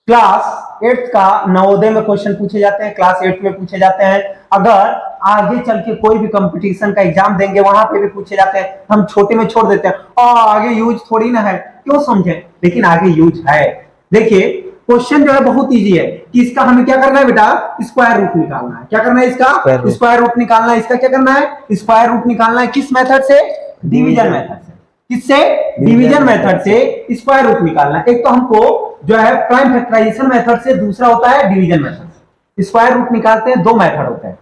Class 8 का नवोदय में question पूछे जाते हैं, क्लास 8 में पूछे जाते हैं। अगर आगे चल के कोई भी कंपटीशन का एग्जाम देंगे वहां पे भी पूछे जाते हैं। हम छोटे में छोड़ देते हैं और आगे यूज थोड़ी ना है, क्यों समझे, लेकिन आगे यूज है। देखिए क्वेश्चन जो है बहुत इजी है कि इसका हमें क्या करना है बेटा, स्क्वायर रूट निकालना है। क्या करना है, इसका स्क्वायर रूट निकालना है। इसका क्या करना है, स्क्वायर रूट निकालना है। किस मेथड से, डिवीजन मेथड से। किससे, डिवीजन मेथड से स्क्वायर रूट निकालना है। एक तो हमको जो है प्राइम फैक्टराइजेशन मेथड से, दूसरा होता है डिवीजन मेथड। स्क्वायर रूट निकालते हैं, दो मेथड होते हैं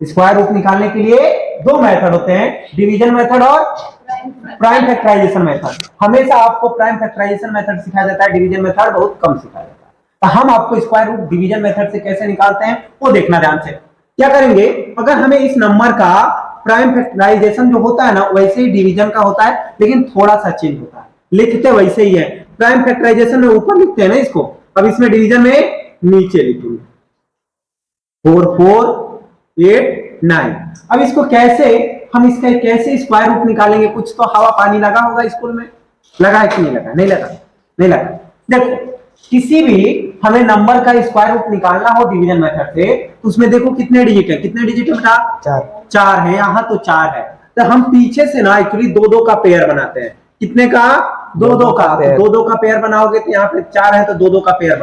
स्क्वायर रूट निकालने के लिए, दो मेथड होते हैं, डिवीजन मेथड और प्राइम फैक्टराइजेशन मेथड। हमेशा आपको प्राइम फैक्टराइजेशन मेथड सिखाया जाता है, डिवीजन मेथड बहुत कम सिखाया जाता है। तो हम आपको स्क्वायर रूट डिवीजन मेथड से कैसे निकालते हैं वो देखना ध्यान से। क्या करेंगे, अगर हमें इस नंबर का प्राइम फैक्टराइजेशन जो होता है ना वैसे ही डिवीजन का होता है, लेकिन थोड़ा सा चेंज होता है, लिखते वैसे ही है। प्राइम फैक्टराइजेशन में ऊपर लिखते हैं ना इसको, अब इसमें डिवीजन में नीचे लिखेंगे 4 4 8 9। अब इसको कैसे, हम इसका कैसे स्क्वायर रूट निकालेंगे, कुछ तो हवा पानी लगा होगा स्कूल में, लगा है कि नहीं लगा, नहीं लगा, नहीं लगा। देखो किसी भी हमें नंबर का स्क्वायर रूट निकालना हो डिवीजन मेथड से, तो उसमें देखो कितने डिजिट है, कितने डिजिट है बेटा, 4 है। यहाँ तो 4 है, तो हम पीछे से ना एक्चुअली 2 का पेयर बनाते हैं। कितने का, 2 का। तो 2 का पेयर बनाओगे तो यहाँ पे 4 है तो 2 का पेयर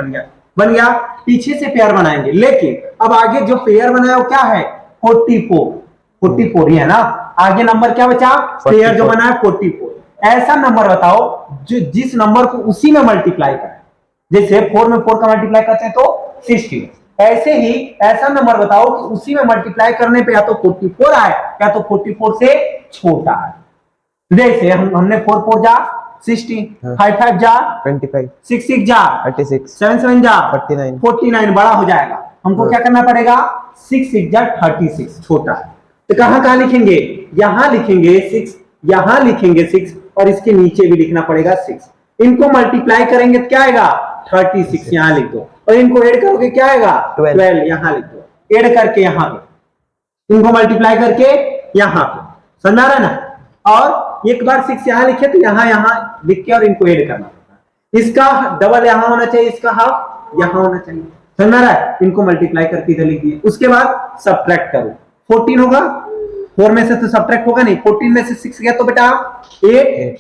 बन गया। पीछे से पेयर बनाएंगे, लेकिन अब आगे जो पेयर बनाया वो क्या है, 44 ही है ना। आगे नंबर क्या बचा, पेयर जो बना है 44। ऐसा नंबर बताओ जो जिस नंबर को उसी में मल्टीप्लाई करें। जैसे 4 में 4 का मल्टीप्लाई करते हैं तो 16। ऐसे ही ऐसा नंबर बताओ कि उसी में मल्टीप्लाई करने पे या तो 44 आए या तो 44 से छोटा है। जैसे हमने 4 4 जा 16, 5 5 जा 25, 6 6 जा 36, 7 7 जा 49 बड़ा हो जाएगा। हमको क्या करना पड़ेगा, 6 6 जा 36 छोटा है। तो कहां लिखेंगे, यहां लिखेंगे 6, यहां लिखेंगे 6 और इसके नीचे भी लिखना पड़ेगा 6। इनको मल्टीप्लाई करेंगे तो क्या आएगा, 36 यहां लिख दो, और इनको ऐड करोगे क्या आएगा, 12 यहां लिख दो। ऐड करके यहां पे, इनको मल्टीप्लाई करके यहां पे, समझ आ रहा है ना। और एक बार 6 यहां लिखे तो यहां लिख के और इनको ऐड करना पड़ता है। इसका डबल यहां होना चाहिए, इसका हाफ यहां होना चाहिए, समझ आ रहा है। इनको मल्टीप्लाई करके इधर लिख दिए। उसके बाद सब्ट्रैक्ट करो, 14 होगा, 4 में से तो सब्ट्रैक्ट होगा नहीं, 14 में से 6 गया तो बेटा 8,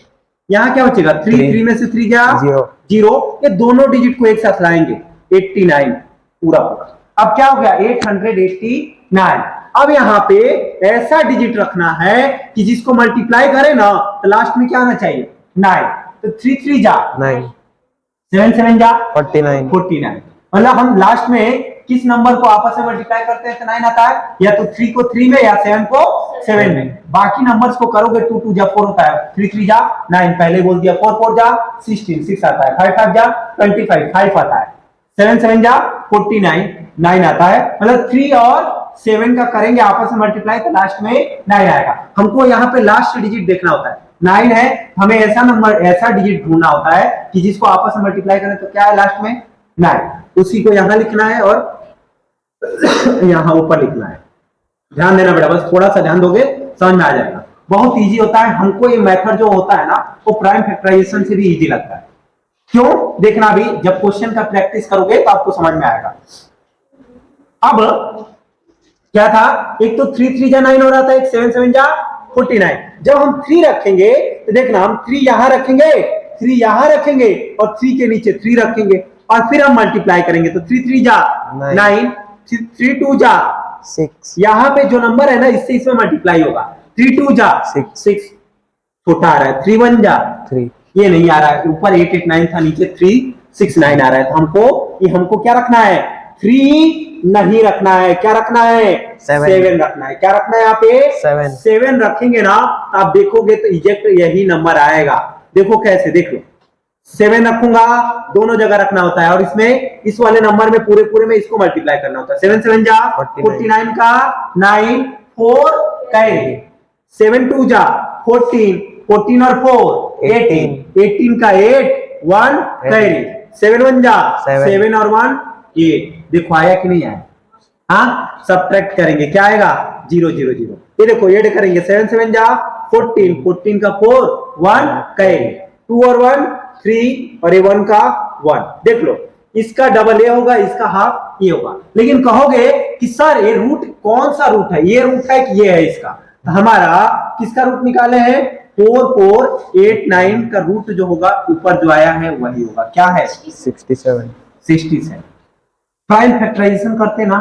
यहां क्या बचेगा 3 में से 3 गया 0। ये दोनों डिजिट को एक साथ लाएंगे 89 पूरा होगा। अब क्या हो गया 889। अब यहाँ पे ऐसा डिजिट रखना है कि जिसको मल्टीप्लाई करे ना तो लास्ट में क्या आना चाहिए 9। तो 3 3 जा 9, 7 7 जा 49। मतलब हम लास्ट में किस नंबर को आपस में मल्टीप्लाई करते हैं तो 9 आता है, या तो 3 को 3 में या 7 को 7 में। बाकी नंबर्स को करोगे 2 2 जा 4 होता है, 3 3 जा 9 पहले बोल दिया, 4 4 जा 16 6 आता है, 5 5 जा 25 5 आता है, 7 7 जा 49 9 आता है। मतलब 3 और 7 का करेंगे आपस में मल्टीप्लाई तो लास्ट में 9 आएगा। हमको यहाँ पे लास्ट डिजिट देखना होता है, 9 है, हमें ऐसा नंबर ऐसा डिजिट ढूंढना होता है कि जिसको आपस में मल्टीप्लाई करें तो क्या है लास्ट में 9। उसी को यहां लिखना है और यहां ऊपर लिखना है। ध्यान देना बेटा, बस थोड़ा सा ध्यान दोगे समझ में आ जाएगा। बहुत इजी होता है। हमको ये मेथड जो होता है ना वो प्राइम फैक्टराइजेशन से भी इजी लगता है। क्यों, देखना भी जब क्वेश्चन का प्रैक्टिस करोगे तो आपको समझ में आएगा। अब क्या था, एक तो 3 3 जा 9 हो रहा था, एक 7 7 जा 49। जब हम 3 रखेंगे तो देखना हम 3 यहां रखेंगे, 3 यहां रखेंगे और 3 के नीचे 3 रखेंगे और फिर हम मल्टीप्लाई करेंगे तो 3 3 जा 9, 3 2 जा 6। यहां पे जो नंबर है ना इससे इसमें मल्टीप्लाई होगा, 3 2 जा 6 छोटा आ रहा है, 3 1 जा 3, ये नहीं आ रहा है, ऊपर 8 8 9 था, नीचे 3 6 9 आ रहा है। तो हमको क्या रखना है, 3 नहीं रखना है, क्या रखना है 7 रखना है। क्या रखना है यहाँ पे 7 रखेंगे ना, आप देखोगे तो इजेक्ट यही नंबर आएगा। देखो कैसे, देख लो 7 रखूंगा, दोनों जगह रखना होता है और इसमें इस वाले नंबर में पूरे में इसको मल्टीप्लाई करना होता है। 7 7 जा 49 का 9 4 कैरी, 7 2 जा 14 14 और 4 18 का 8 1 कैरी, 7 1 जा 7 और 1 8। देखो आया कि नहीं आया, हाँ सब्ट्रैक्ट करेंगे क्या आएगा 0 0 0। ये देखो ऐड करेंगे 7 7 जा 14 14 का 4 1 कैरी, 2 और 1 3 और ये 1 का 1। देख लो इसका डबल ये होगा, इसका हाफ ये होगा। लेकिन कहोगे कि सर ये रूट कौन सा रूट है, ये रूट है कि ये है इसका, तो हमारा किसका रूट निकाले हैं, 4489 का रूट जो होगा ऊपर जो आया है वही होगा, क्या है 67। प्राइम फैक्टराइजेशन करते ना,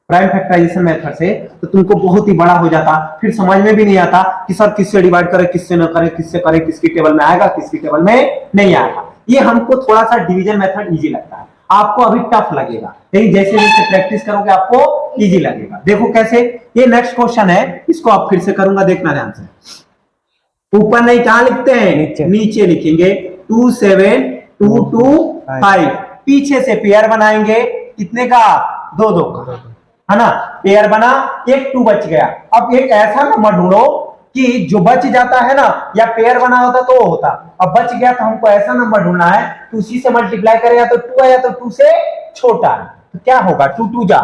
प्राइम फैक्टराइजेशन मेथड से, तो तुमको बहुत ही बड़ा हो जाता, फिर समझ में भी नहीं आता कि सर किससे डिवाइड करे, किससे न करे, किससे करे, किसकी टेबल में आएगा, किसकी टेबल में नहीं आएगा। ये हमको थोड़ा सा डिवीजन मेथड इजी लगता है, आपको अभी टफ लगेगा, लेकिन जैसे जैसे प्रैक्टिस करोगे आपको इजी लगेगा। देखो कैसे, ये नेक्स्ट क्वेश्चन है, इसको आप फिर से करूंगा, देखना ध्यान से। ऊपर नहीं, कहां लिखते हैं, नीचे लिखेंगे 27225, पीछे से पेयर बनाएंगे, कितने का, 2 का, है ना, पेयर बना, एक 2 बच गया। अब एक ऐसा नंबर ढूंढो कि जो बच जाता है ना, या पेयर बना होता तो होता, अब बच गया तो हमको ऐसा नंबर ढूंढना है तो उसी से मल्टीप्लाई करें, या तो 2 है या तो 2 से छोटा है, तो क्या होगा, 2 2 जा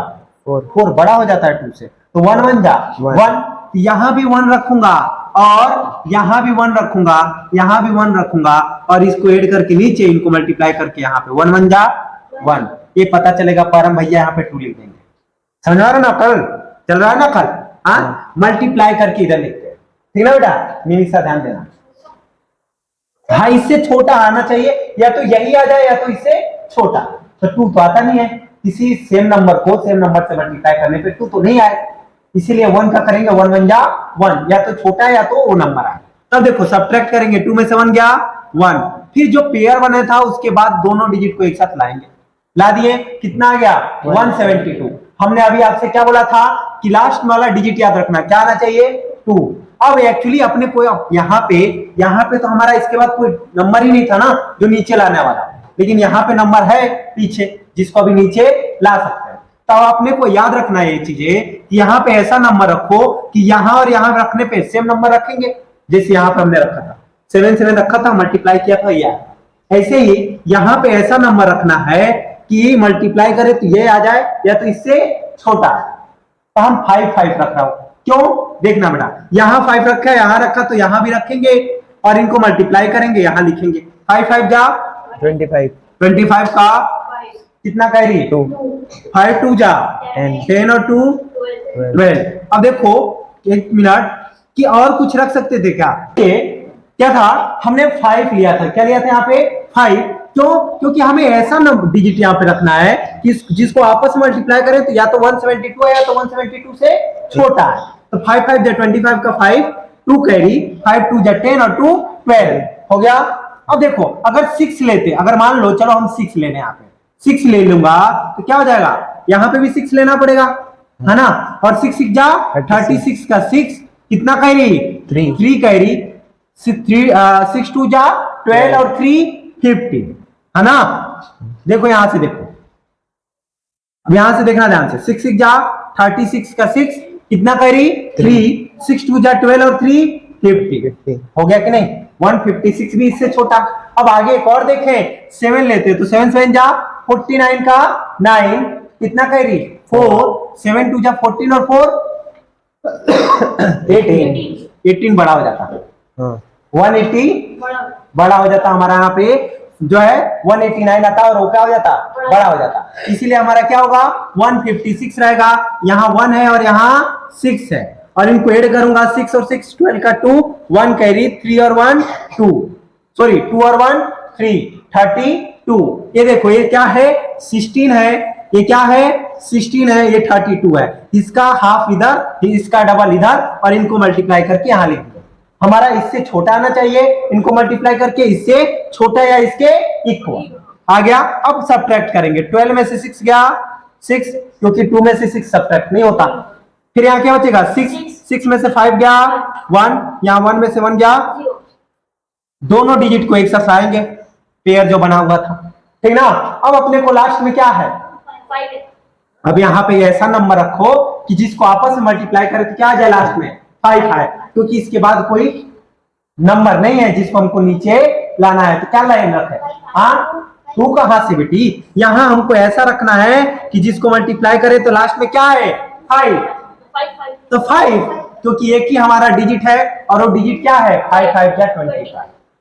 4 बड़ा हो जाता है 2 से, तो 1 1 जा 1, यहां भी 1 रखूंगा और यहां भी 1 रखूंगा, यहां भी 1 रखूंगा, और इसको ऐड करके नीचे इनको मल्टीप्लाई करके यहाँ पे 1 1 जा 1, ये पता चलेगा परम भैया यहाँ पे 2 लिख देंगे, समझ आ रहा ना, कल चल रहा है ना कल, हाँ, मल्टीप्लाई करके इधर लिखते हैं, ठीक ना बेटा, निमिषा ध्यान देना। हाँ, इससे छोटा आना चाहिए, या तो यही आ जाए या तो इससे छोटा, तो 2 तो आता नहीं है, किसी सेम नंबर को सेम नंबर से मल्टीप्लाई करने पे 2 तो नहीं आए, इसीलिए 1 का करेंगे, 1 1 जा 1, या तो छोटा है या तो वो नंबर आए। तब देखो सब्ट्रैक्ट करेंगे, 2 में से 1 गया 1, फिर जो पेयर बने था उसके बाद दोनों डिजिट को एक साथ लाएंगे, ला दिए, कितना आ गया 172। हमने अभी आपसे क्या बोला था कि लास्ट वाला डिजिट याद रखना, क्या आना चाहिए 2। अब एक्चुअली अपने को यहाँ पे तो हमारा इसके बाद कोई नंबर ही नहीं था ना जो नीचे लाने वाला, लेकिन यहाँ पे नंबर है पीछे जिसको अभी नीचे ला सकते हैं। तो अपने को याद रखना है ये चीजें कि यहाँ पे ऐसा नंबर रखो कि यहाँ और यहाँ रखने पे सेम नंबर रखेंगे, जैसे यहाँ पे हमने रखा था 7 7 रखा था, मल्टीप्लाई किया था ये, ऐसे ही यहाँ पे ऐसा नंबर रखना है कि मल्टीप्लाई करे तो ये आ जाए या तो इससे छोटा, तो हम 5 5 रख रहा हूं, क्यों, देखना बेटा, यहाँ 5 रखा है, यहाँ रखा तो यहाँ भी रखेंगे और इनको मल्टीप्लाई करेंगे, यहाँ लिखेंगे 5 5 जा 25 का कितना कह रही, 2 5 2 जा 10 और 2 12। अब देखो एक मिनट कि और कुछ रख सकते थे क्या, क्या था, हमने 5 लिया था, क्या लिया था यहाँ पे 5, क्यों, क्योंकि हमें ऐसा नंबर डिजिट यहाँ पे रखना है कि जिसको आपस में मल्टीप्लाई करें तो या तो 172 है या तो 172 से छोटा है, तो 5 5 जा 25 का 5, 2 कैरी, 5 2 जा 10 और 2 12 हो गया। अब देखो अगर 6 लेते, अगर मान लो चलो हम 6 लेने, यहाँ पे 6 ले लूंगा तो क्या हो जाएगा, यहाँ पे भी 6 लेना पड़ेगा, है ना, और 6 6 जा 36 का 6, कितना कैरी 3 कैरी, 6 2 जा 12 और 3 15, है ना। देखो यहां से देखो, अब यहां से देखना ध्यान से, 6 6 जा 36 का 6, कितना कैरी 3, 6 2 जा 12 और 3 50, हो गया कि नहीं, 156 भी इससे छोटा। अब आगे एक और देखें, 7 लेते तो 7 7 जा 49 का 9, कितना कैरी 4, 7 2 जा 14 और 4 18 बड़ा हो जाता है, 180 बड़ा हो जाता हमारा, यहाँ पे जो है 189 आता और वो क्या हो जाता, बड़ा हो जाता, इसीलिए हमारा क्या होगा 156 रहेगा, यहाँ 1 है और यहाँ 6 है, और इनको ऐड करूंगा 6 और 6 12 का 2, 1 कैरी 3 और 1 2, सॉरी 2 और 1 3 32, ये देखो ये क्या है 16 है, ये क्या है 16 है, ये 32 है, इसका हाफ इधर, इसका डबल इधर, और इनको मल्टीप्लाई करके यहाँ लिख दो। हमारा इससे छोटा आना चाहिए, इनको मल्टीप्लाई करके इससे छोटा या इसके इक्वल आ गया। अब सब्ट्रैक्ट करेंगे, 12 में से 6 गया 6, क्योंकि 2 में से 6 सब्ट्रैक्ट नहीं होता, फिर यहाँ क्या बचेगा 6 में से 5 गया 1, यहाँ 1 में से 1 गया, दोनों डिजिट को एक साथ लाएंगे, पेयर जो बना हुआ था, ठीक ना। अब अपने को लास्ट में क्या है, अब यहाँ पे ऐसा नंबर रखो कि जिसको आपस में मल्टीप्लाई करे तो क्या आ जाए लास्ट में 5 है, क्योंकि इसके बाद कोई नंबर नहीं है जिसको हमको नीचे लाना है, तो क्या लाइन रखे, हाँ 2 कहां से बेटी, यहाँ हमको ऐसा रखना है कि जिसको मल्टीप्लाई करे तो लास्ट में क्या है 5, तो 5, क्योंकि एक ही हमारा डिजिट है और वो डिजिट क्या है 5 5 क्या 25,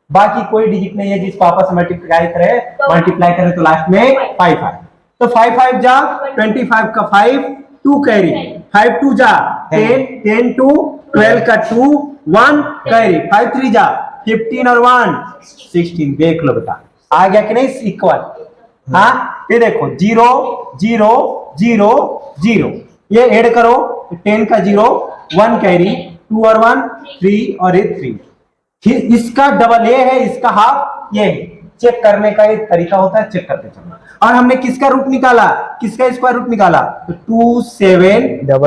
बाकी कोई डिजिट नहीं है जिसको आपस में मल्टीप्लाई करे तो लास्ट में 5 आए। तो 5 5 जा 25 का 5, 2 कैरी, 5 2 जा 10, 10 2 12 का 2, 1 कैरी, 5 3 जा 15 और 1 16। देख लो बेटा आ गया कि नहीं इक्वल। हाँ ये देखो 0 0 0 0, ये ऐड करो 10 का 0, 1 कैरी, 2 और 1 3 और ये 3। फिर इसका डबल ये है, इसका हाफ ये है। चेक करने का एक तरीका होता है, चेक करते चलना। और हमने किसका रूट निकाला, किसका स्क्वायर रूट निकाला, तो 2 7 2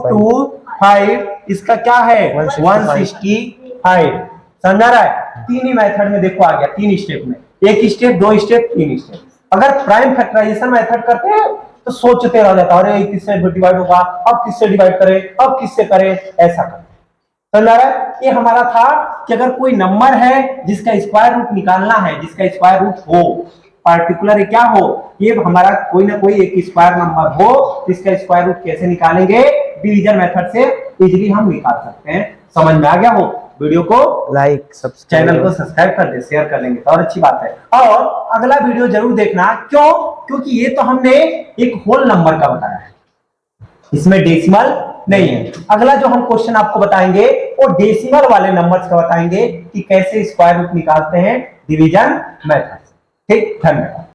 2 5, इसका क्या है 165। समझा रहा है। तीन ही मेथड में देखो आ गया, 3 स्टेप में, 1 स्टेप 2 स्टेप 3 स्टेप। अगर प्राइम फैक्टराइजेशन मेथड करते हैं तो सोचते रह जाता, अरे किससे डिवाइड होगा, अब किससे डिवाइड करें, अब किससे करें, ऐसा करें। समझा रहा है। ये हमारा था कि अगर कोई नंबर है जिसका स्क्वायर रूट निकालना है, जिसका स्क्वायर रूट हो, पार्टिकुलर क्या हो, ये हमारा कोई ना कोई एक स्क्वायर नंबर हो, इसका स्क्वायर रूट कैसे निकालेंगे, डिवीजन मेथड से इजीली हम निकाल सकते हैं। समझ में आ गया हो। वीडियो को लाइक, चैनल को सब्सक्राइब कर दे, शेयर कर लेंगे तो और अच्छी बात है। और अगला वीडियो जरूर देखना। क्यों? क्योंकि ये तो हमने एक होल नंबर का बताया है, इसमें डेसिमल नहीं है। अगला जो हम क्वेश्चन आपको बताएंगे वो डेसिमल वाले नंबर्स का बताएंगे कि कैसे स्क्वायर रूट निकालते हैं डिवीजन मेथड। ठीक, धन्यवाद।